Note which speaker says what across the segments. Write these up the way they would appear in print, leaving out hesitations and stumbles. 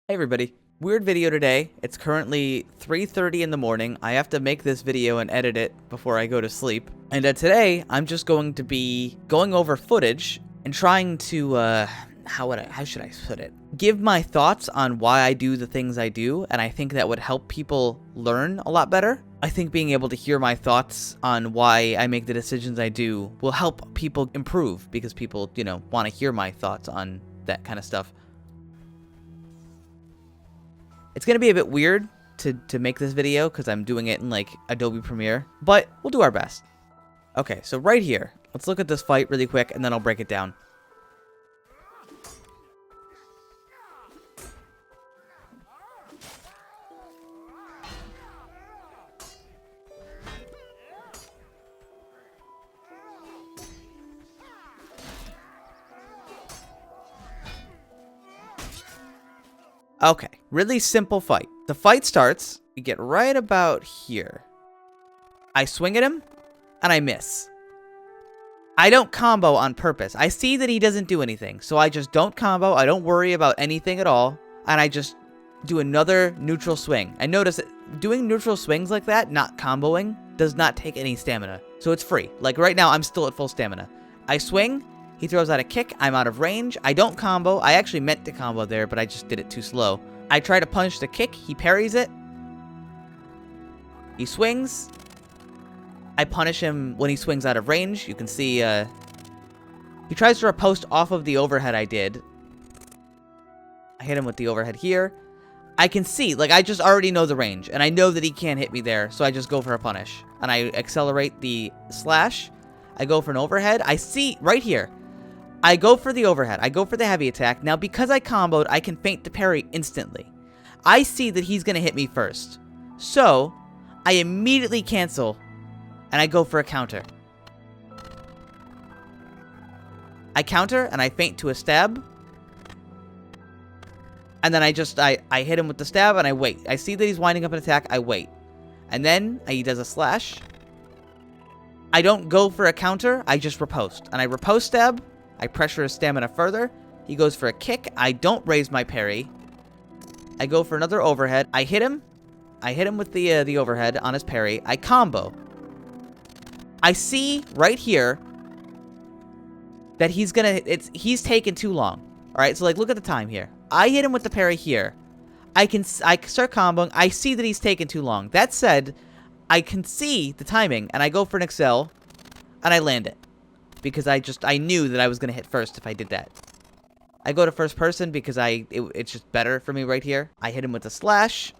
Speaker 1: Hey everybody, weird video today. It's currently 3:30 in the morning. I have to make this video and edit it before I go to sleep. And today, I'm just going to be going over footage and trying to, how should I put it? Give my thoughts on why I do the things I do, and I think that would help people learn a lot better. I think being able to hear my thoughts on why I make the decisions I do will help people improve, because people, want to hear my thoughts on that kind of stuff. It's going to be a bit weird to make this video because I'm doing it in like Adobe Premiere, but we'll do our best. Okay, so right here, let's look at this fight really quick and then I'll break it down. Okay, really simple fight. The fight starts, you get right about here. I swing at him, and I miss. I don't combo on purpose. I see that he doesn't do anything, so I just don't combo. I don't worry about anything at all, and I just do another neutral swing. And notice that doing neutral swings like that, not comboing, does not take any stamina. So it's free. Like right now, I'm still at full stamina. I swing. He throws out a kick. I'm out of range. I don't combo. I actually meant to combo there, but I just did it too slow. I try to punish the kick. He parries it. He swings. I punish him when he swings out of range. You can see he tries to riposte off of the overhead I did. I hit him with the overhead here. I can see, like, I just already know the range, and I know that he can't hit me there, so I just go for a punish. And I accelerate the slash. I go for an overhead. I see right here. I go for the overhead. I go for the heavy attack. Now, because I comboed, I can feint to parry instantly. I see that he's going to hit me first. So, I immediately cancel, and I go for a counter. I counter, and I feint to a stab. And then I hit him with the stab, and I wait. I see that he's winding up an attack. I wait. And then he does a slash. I don't go for a counter. I just riposte. And I riposte stab. I pressure his stamina further. He goes for a kick. I don't raise my parry. I go for another overhead. I hit him. I hit him with the overhead on his parry. I combo. I see right here that he's taken too long. All right, so like look at the time here. I hit him with the parry here. I start comboing. I see that he's taken too long. That said, I can see the timing, and I go for an excel, and I land it. Because I knew that I was going to hit first if I did that. I go to first person because it's just better for me right here. I hit him with a slash.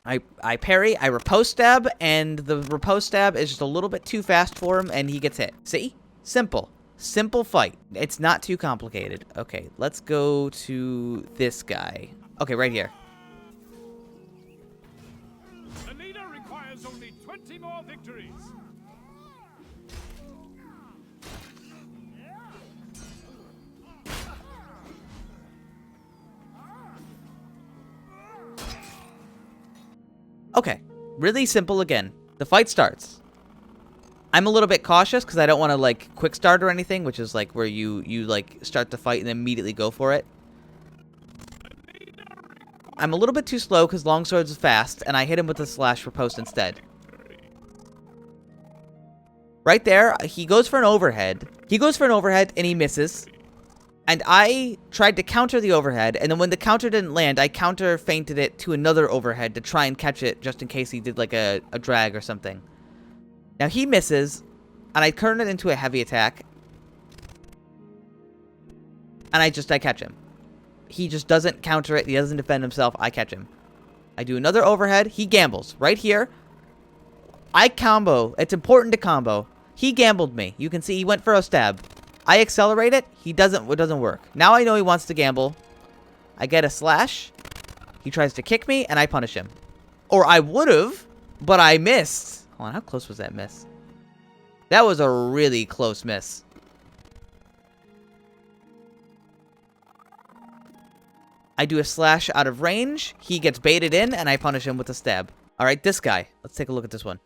Speaker 1: I parry, I riposte stab, and the riposte stab is just a little bit too fast for him, and he gets hit. See? Simple. Simple fight. It's not too complicated. Okay, let's go to this guy. Okay, right here.
Speaker 2: The leader requires only 20 more victories.
Speaker 1: Okay, really simple again. The fight starts. I'm a little bit cautious because I don't want to like quick start or anything, which is like where you like start the fight and immediately go for it. I'm a little bit too slow because longswords is fast, and I hit him with a slash riposte instead. Right there, he goes for an overhead. He goes for an overhead and he misses. And I tried to counter the overhead, and then when the counter didn't land, I counter feinted it to another overhead to try and catch it just in case he did like a drag or something. Now he misses, and I turn it into a heavy attack. And I catch him. He just doesn't counter it. He doesn't defend himself. I catch him. I do another overhead. He gambles right here. I combo. It's important to combo. He gambled me. You can see he went for a stab. I accelerate it. It doesn't work. Now I know he wants to gamble. I get a slash. He tries to kick me, and I punish him. Or I would've, but I missed. Hold on, how close was that miss? That was a really close miss. I do a slash out of range. He gets baited in, and I punish him with a stab. All right, this guy. Let's take a look at this one.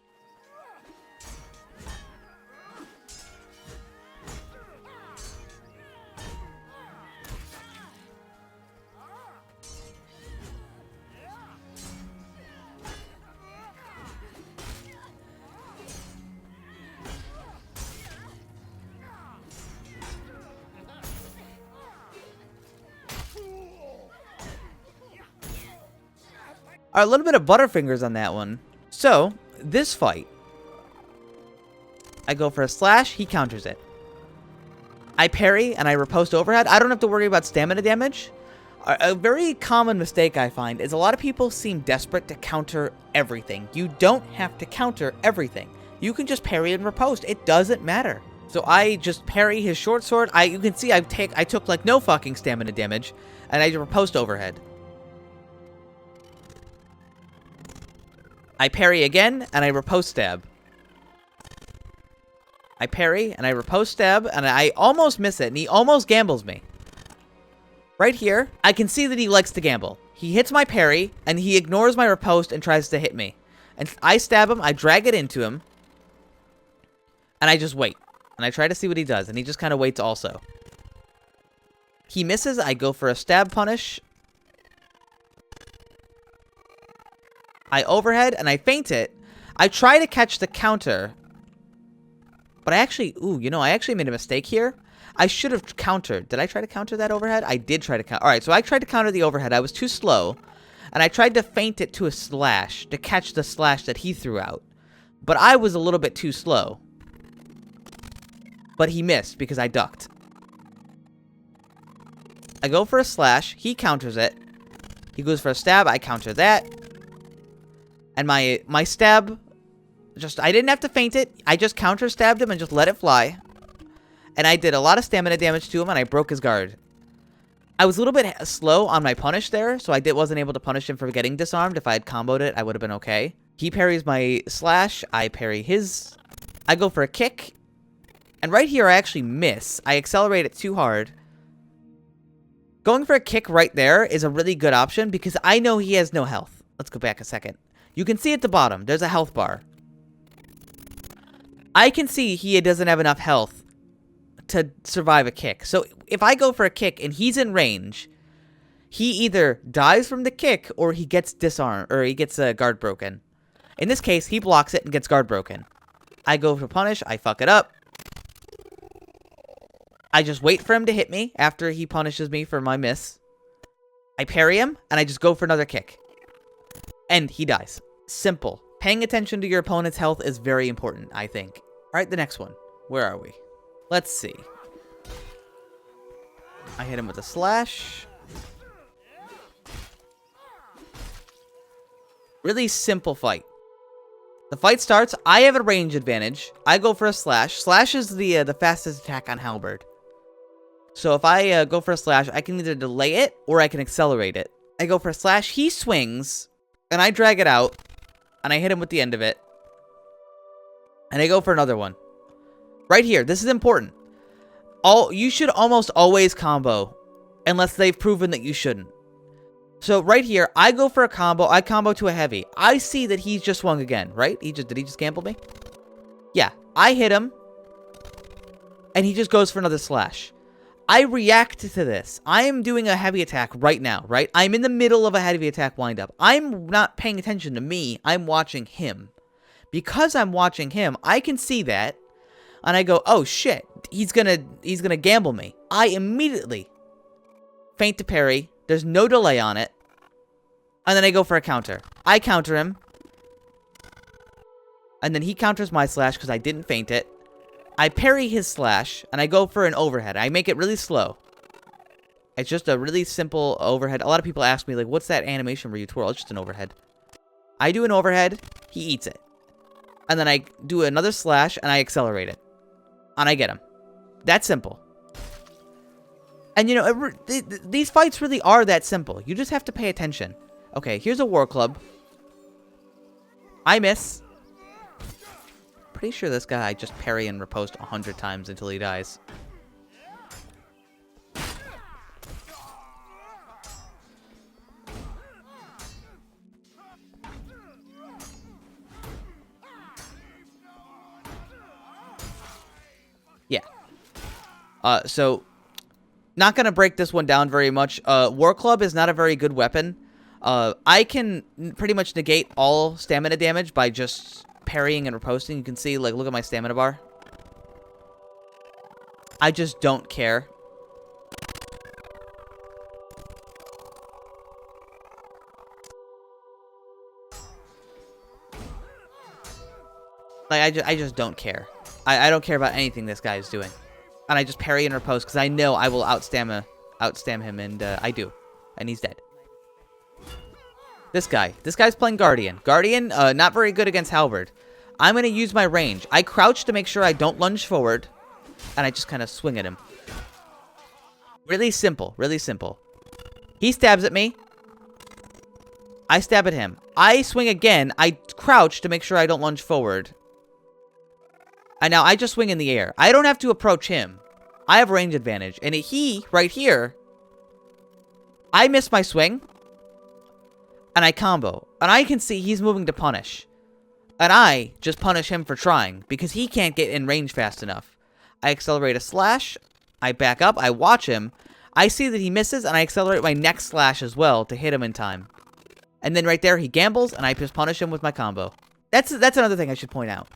Speaker 1: A little bit of Butterfingers on that one. So, this fight. I go for a slash, he counters it. I parry, and I riposte overhead. I don't have to worry about stamina damage. A very common mistake I find is a lot of people seem desperate to counter everything. You don't have to counter everything. You can just parry and riposte. It doesn't matter. So I just parry his short sword. You can see I took like no fucking stamina damage, and I riposte overhead. I parry again, and I riposte stab. I parry, and I riposte stab, and I almost miss it, and he almost gambles me. Right here, I can see that he likes to gamble. He hits my parry, and he ignores my riposte and tries to hit me. And I stab him, I drag it into him, and I just wait. And I try to see what he does, and he just kind of waits also. He misses, I go for a stab punish. I overhead, and I feint it. I try to catch the counter, but I actually made a mistake here. I should have countered. Did I try to counter that overhead? I did try to counter. Alright, so I tried to counter the overhead. I was too slow. And I tried to feint it to a slash to catch the slash that he threw out. But I was a little bit too slow. But he missed because I ducked. I go for a slash. He counters it. He goes for a stab. I counter that. And my stab, I didn't have to feint it. I just counter stabbed him and just let it fly. And I did a lot of stamina damage to him, and I broke his guard. I was a little bit slow on my punish there, so I wasn't able to punish him for getting disarmed. If I had comboed it, I would have been okay. He parries my slash. I parry his. I go for a kick. And right here, I actually miss. I accelerate it too hard. Going for a kick right there is a really good option because I know he has no health. Let's go back a second. You can see at the bottom, there's a health bar. I can see he doesn't have enough health to survive a kick. So if I go for a kick and he's in range, he either dies from the kick or he gets disarmed or he gets a guard broken. In this case, he blocks it and gets guard broken. I go for punish, I fuck it up. I just wait for him to hit me after he punishes me for my miss. I parry him and I just go for another kick. And he dies. Simple. Paying attention to your opponent's health is very important, I think. Alright, the next one. Where are we? Let's see. I hit him with a slash. Really simple fight. The fight starts. I have a range advantage. I go for a slash. Slash is the fastest attack on Halberd. So if I go for a slash, I can either delay it or I can accelerate it. I go for a slash. He swings, and I drag it out, and I hit him with the end of it. And I go for another one. Right here. This is important. You should almost always combo, unless they've proven that you shouldn't. So right here, I go for a combo. I combo to a heavy. I see that he's just swung again, right? Did he just gamble me? Yeah. I hit him, and he just goes for another slash. I react to this. I am doing a heavy attack right now, right? I'm in the middle of a heavy attack windup. I'm not paying attention to me. I'm watching him. Because I'm watching him, I can see that, and I go, oh shit, he's gonna gamble me. I immediately feint to parry. There's no delay on it. And then I go for a counter. I counter him. And then he counters my slash because I didn't feint it. I parry his slash, and I go for an overhead. I make it really slow. It's just a really simple overhead. A lot of people ask me, like, what's that animation where you twirl? It's just an overhead. I do an overhead. He eats it. And then I do another slash, and I accelerate it. And I get him. That's simple. And, you know, these fights really are that simple. You just have to pay attention. Okay, here's a war club. I miss. Pretty sure this guy I just parry and riposte 100 times until he dies. Yeah. So, not going to break this one down very much. War Club is not a very good weapon. I can pretty much negate all stamina damage by just parrying and riposting. You can see, like, look at my stamina bar. I just don't care. Like, I just don't care. I don't care about anything this guy is doing. And I just parry and riposte because I know I will outstam him, and I do. And he's dead. This guy's playing Guardian. Guardian, not very good against Halberd. I'm going to use my range. I crouch to make sure I don't lunge forward, and I just kind of swing at him. Really simple, really simple. He stabs at me. I stab at him. I swing again. I crouch to make sure I don't lunge forward. And now I just swing in the air. I don't have to approach him. I have range advantage. And he, right here, I miss my swing. And I combo. And I can see he's moving to punish. And I just punish him for trying, because he can't get in range fast enough. I accelerate a slash. I back up. I watch him. I see that he misses, and I accelerate my next slash as well to hit him in time. And then right there, he gambles, and I just punish him with my combo. That's another thing I should point out.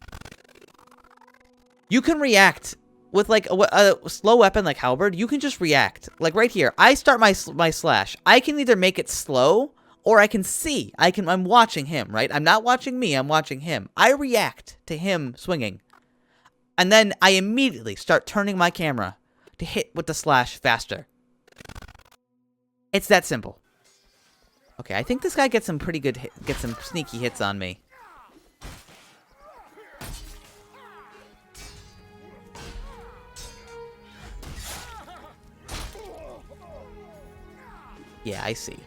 Speaker 1: You can react with, like, a slow weapon like Halberd. You can just react. Like, right here, I start my slash. I can either make it slow, or I can see. I'm watching him, right? I'm not watching me. I'm watching him. I react to him swinging. And then I immediately start turning my camera to hit with the slash faster. It's that simple. Okay, I think this guy gets some pretty good gets some sneaky hits on me. Yeah, I see.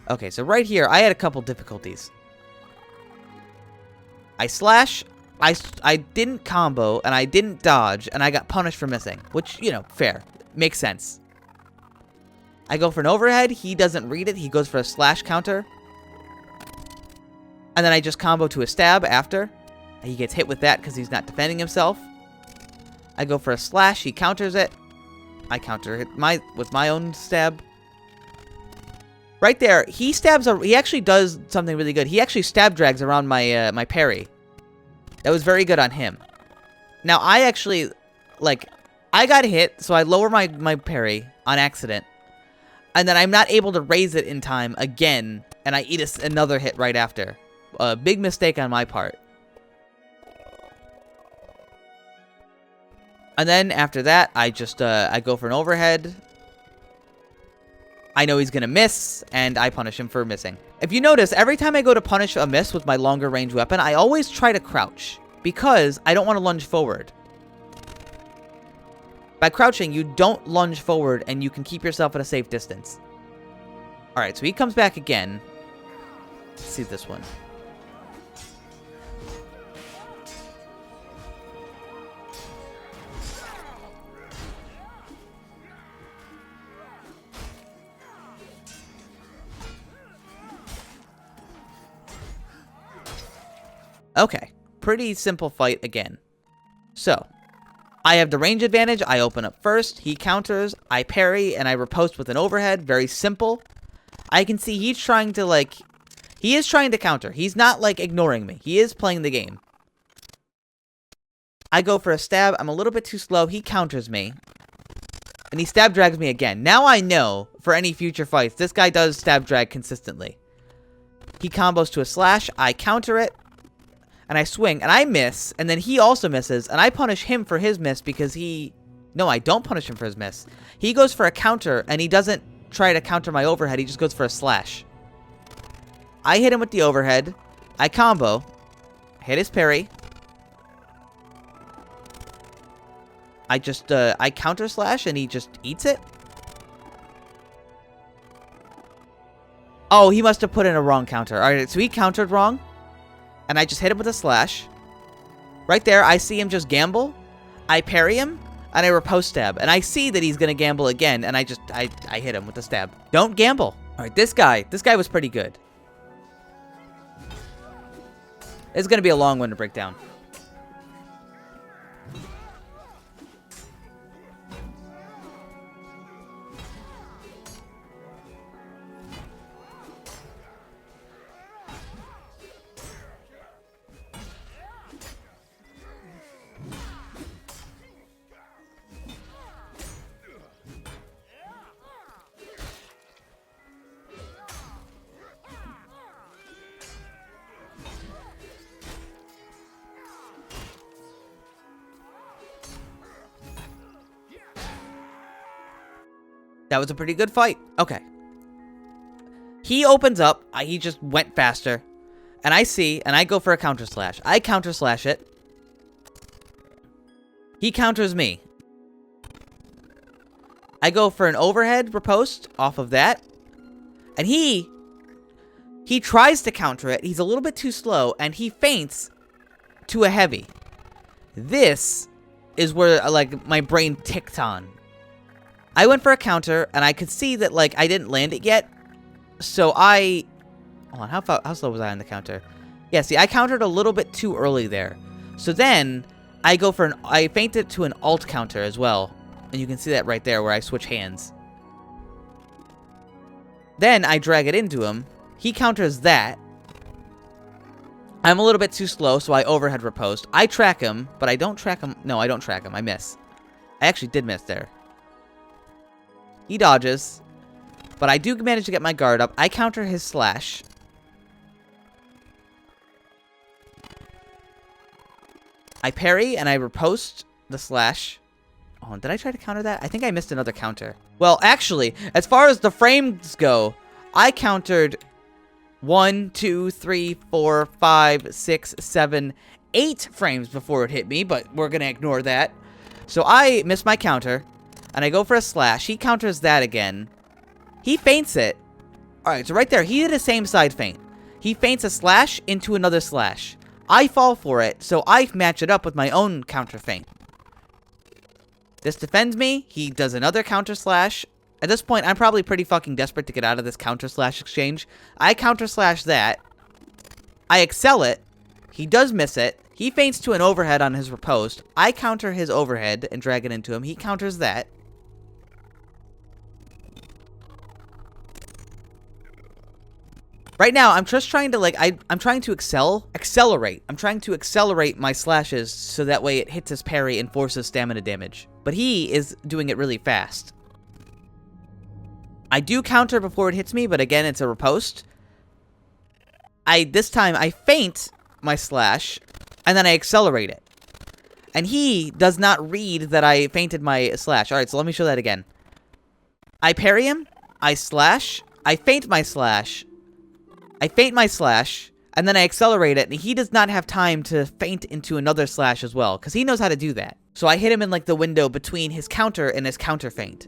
Speaker 1: Okay, so right here, I had a couple difficulties. I slash, I didn't combo, and I didn't dodge, and I got punished for missing. Which, you know, fair. Makes sense. I go for an overhead, he doesn't read it, he goes for a slash counter. And then I just combo to a stab after. He gets hit with that because he's not defending himself. I go for a slash, he counters it. I counter it with my own stab. Right there, he actually does something really good. He actually stab drags around my my parry. That was very good on him. Now, I actually, like, I got hit, so I lower my parry on accident. And then I'm not able to raise it in time again, and I eat another hit right after. A big mistake on my part. And then after that, I just I go for an overhead. I know he's gonna miss, and I punish him for missing. If you notice, every time I go to punish a miss with my longer range weapon, I always try to crouch, because I don't want to lunge forward. By crouching, you don't lunge forward, and you can keep yourself at a safe distance. Alright, so he comes back again. Let's see this one. Okay, pretty simple fight again. So, I have the range advantage. I open up first. He counters. I parry, and I riposte with an overhead. Very simple. I can see he's trying to, like... He is trying to counter. He's not, like, ignoring me. He is playing the game. I go for a stab. I'm a little bit too slow. He counters me. And he stab drags me again. Now I know, for any future fights, this guy does stab drag consistently. He combos to a slash. I counter it. And I swing, and I miss, and then he also misses, and I punish him for his miss because he... No, I don't punish him for his miss. He goes for a counter, and he doesn't try to counter my overhead, he just goes for a slash. I hit him with the overhead. I combo. Hit his parry. I just, I counter slash, and he just eats it. Oh, he must have put in a wrong counter. Alright, so he countered wrong. And I just hit him with a slash. Right there, I see him just gamble. I parry him, and I riposte stab. And I see that he's going to gamble again, and I hit him with the stab. Don't gamble. All right, this guy was pretty good. It's going to be a long one to break down. That was a pretty good fight. Okay. He opens up. He just went faster. And I see, and I go for a counter slash. I counter slash it. He counters me. I go for an overhead riposte off of that. And he tries to counter it. He's a little bit too slow, and he feints to a heavy. This is where, like, my brain ticked on. I went for a counter, and I could see that, like, I didn't land it yet. So I... Hold on, how slow was I on the counter? Yeah, see, I countered a little bit too early there. So then, I go for I feint it to an alt counter as well. And you can see that right there where I switch hands. Then, I drag it into him. He counters that. I'm a little bit too slow, so I overhead riposte. I track him, but I don't track him. No, I don't track him. I miss. I actually did miss there. He dodges. But I do manage to get my guard up. I counter his slash. I parry, and I riposte the slash. Oh, did I try to counter that? I think I missed another counter. Well, actually, as far as the frames go, I countered 1, 2, 3, 4, 5, 6, 7, 8 frames before it hit me, but we're going to ignore that. So I miss my counter, and I go for a slash. He counters that again. He feints it. Alright, so right there, he did a same side feint. He feints a slash into another slash. I fall for it, so I match it up with my own counter feint. This defends me. He does another counter slash. At this point, I'm probably pretty fucking desperate to get out of this counter slash exchange. I counter slash that. I excel it. He does miss it. He feints to an overhead on his riposte. I counter his overhead and drag it into him. He counters that. Right now, I'm just trying to, like, I'm trying to accelerate. I'm trying to accelerate my slashes so that way it hits his parry and forces stamina damage. But he is doing it really fast. I do counter before it hits me, but again, it's a riposte. This time, I feint my slash, and then I accelerate it. And he does not read that I feinted my slash. Alright, so let me show that again. I parry him, I slash, I feint my slash, I feint my slash, and then I accelerate it, and he does not have time to feint into another slash as well, because he knows how to do that. So I hit him in, like, the window between his counter and his counter feint.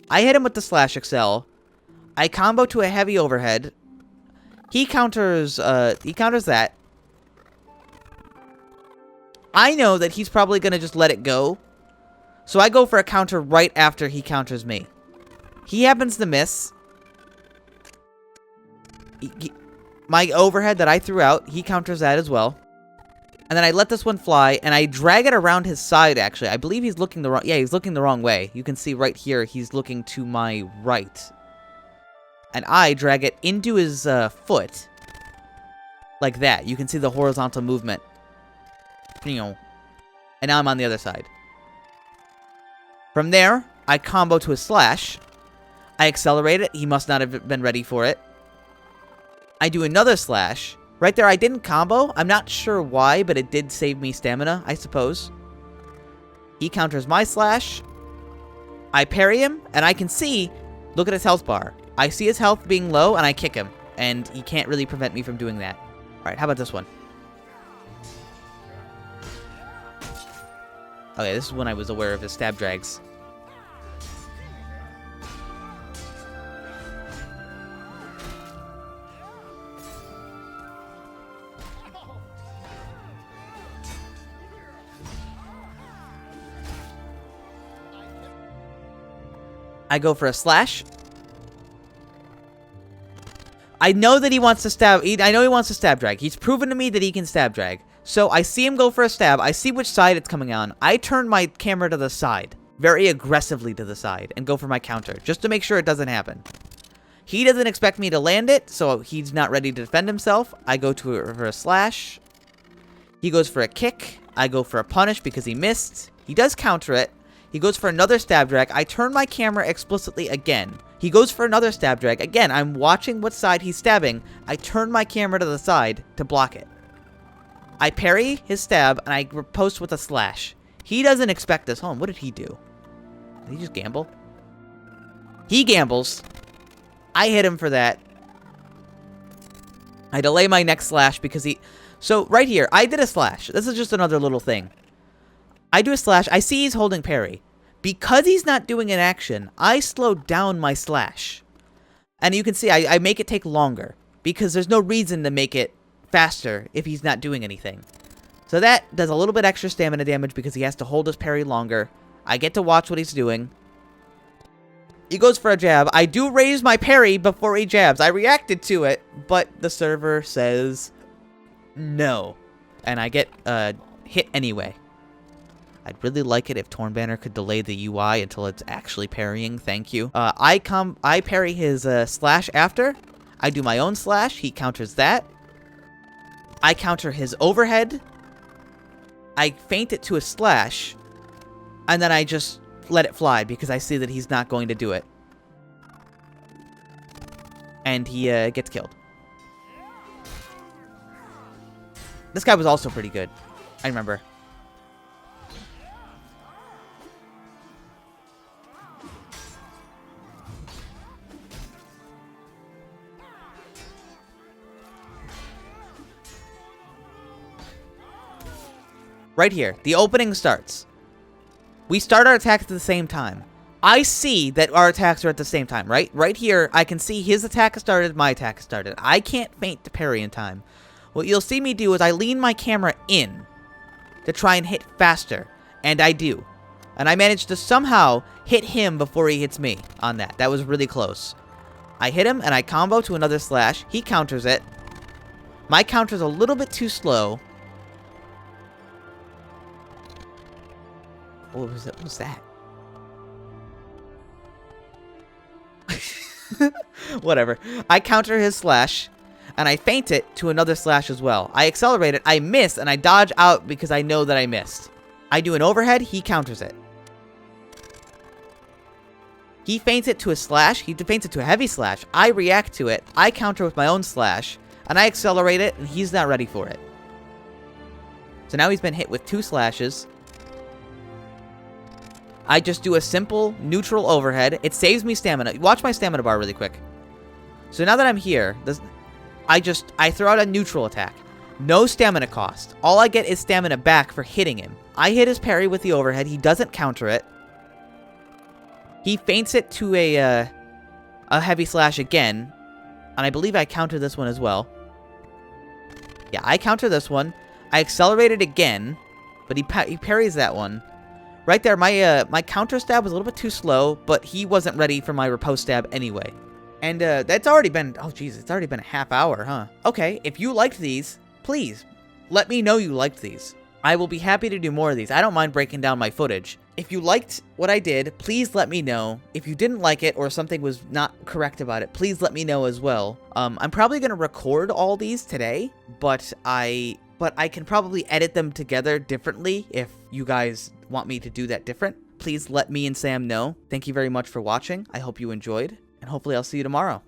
Speaker 1: I hit him with the slash excel. I combo to a heavy overhead. He counters that. I know that he's probably going to just let it go, so I go for a counter right after he counters me. He happens to miss. My overhead that I threw out, he counters that as well. And then I let this one fly, and I drag it around his side, actually. I believe he's looking the wrong... Yeah, he's looking the wrong way. You can see right here, he's looking to my right. And I drag it into his foot. Like that. You can see the horizontal movement. And now I'm on the other side. From there, I combo to a slash. I accelerate it. He must not have been ready for it. I do another slash. Right there, I didn't combo. I'm not sure why, but it did save me stamina, I suppose. He counters my slash. I parry him, and I can see... Look at his health bar. I see his health being low, and I kick him. And he can't really prevent me from doing that. Alright, how about this one? Okay, this is when I was aware of his stab drags. I go for a slash. I know that he wants to stab. I know he wants to stab drag. He's proven to me that he can stab drag. So I see him go for a stab. I see which side it's coming on. I turn my camera to the side, very aggressively to the side, and go for my counter, just to make sure it doesn't happen. He doesn't expect me to land it, so he's not ready to defend himself. I go for a slash. He goes for a kick. I go for a punish because he missed. He does counter it. He goes for another stab drag. I turn my camera explicitly again. He goes for another stab drag. Again, I'm watching what side he's stabbing. I turn my camera to the side to block it. I parry his stab, and I riposte with a slash. He doesn't expect this. Hold on, what did he do? Did he just gamble? He gambles. I hit him for that. I delay my next slash because he... So, right here, I did a slash. This is just another little thing. I do a slash. I see he's holding parry. Because he's not doing an action, I slow down my slash. And you can see I make it take longer. Because there's no reason to make it faster if he's not doing anything. So that does a little bit extra stamina damage because he has to hold his parry longer. I get to watch what he's doing. He goes for a jab. I do raise my parry before he jabs. I reacted to it, but the server says no. And I get hit anyway. I'd really like it if Tornbanner could delay the UI until it's actually parrying. Thank you. I parry his slash after. I do my own slash. He counters that. I counter his overhead. I feint it to a slash. And then I just let it fly because I see that he's not going to do it. And he gets killed. This guy was also pretty good. I remember. Right here, the opening starts. We start our attacks at the same time. I see that our attacks are at the same time, right? Right here, I can see his attack has started, my attack has started. I can't feint to parry in time. What you'll see me do is I lean my camera in to try and hit faster, and I do. And I managed to somehow hit him before he hits me on that. That was really close. I hit him, and I combo to another slash. He counters it. My counter's a little bit too slow. What was that? What was that? Whatever. I counter his slash, and I feint it to another slash as well. I accelerate it, I miss, and I dodge out because I know that I missed. I do an overhead, he counters it. He feints it to a slash, he feints it to a heavy slash. I react to it, I counter with my own slash, and I accelerate it, and he's not ready for it. So now he's been hit with 2 slashes. I just do a simple, neutral overhead. It saves me stamina. Watch my stamina bar really quick. So now that I'm here, I throw out a neutral attack. No stamina cost. All I get is stamina back for hitting him. I hit his parry with the overhead. He doesn't counter it. He feints it to a heavy slash again. And I believe I counter this one as well. Yeah, I counter this one. I accelerate it again. But he parries that one. Right there, my counter stab was a little bit too slow, but he wasn't ready for my riposte stab anyway. And that's already been, oh jeez, it's already been a half hour, huh? Okay, if you liked these, please let me know you liked these. I will be happy to do more of these. I don't mind breaking down my footage. If you liked what I did, please let me know. If you didn't like it or something was not correct about it, please let me know as well. I'm probably going to record all these today, but I can probably edit them together differently if you guys want me to do that different. Please let me and Sam know. Thank you very much for watching. I hope you enjoyed, and hopefully I'll see you tomorrow.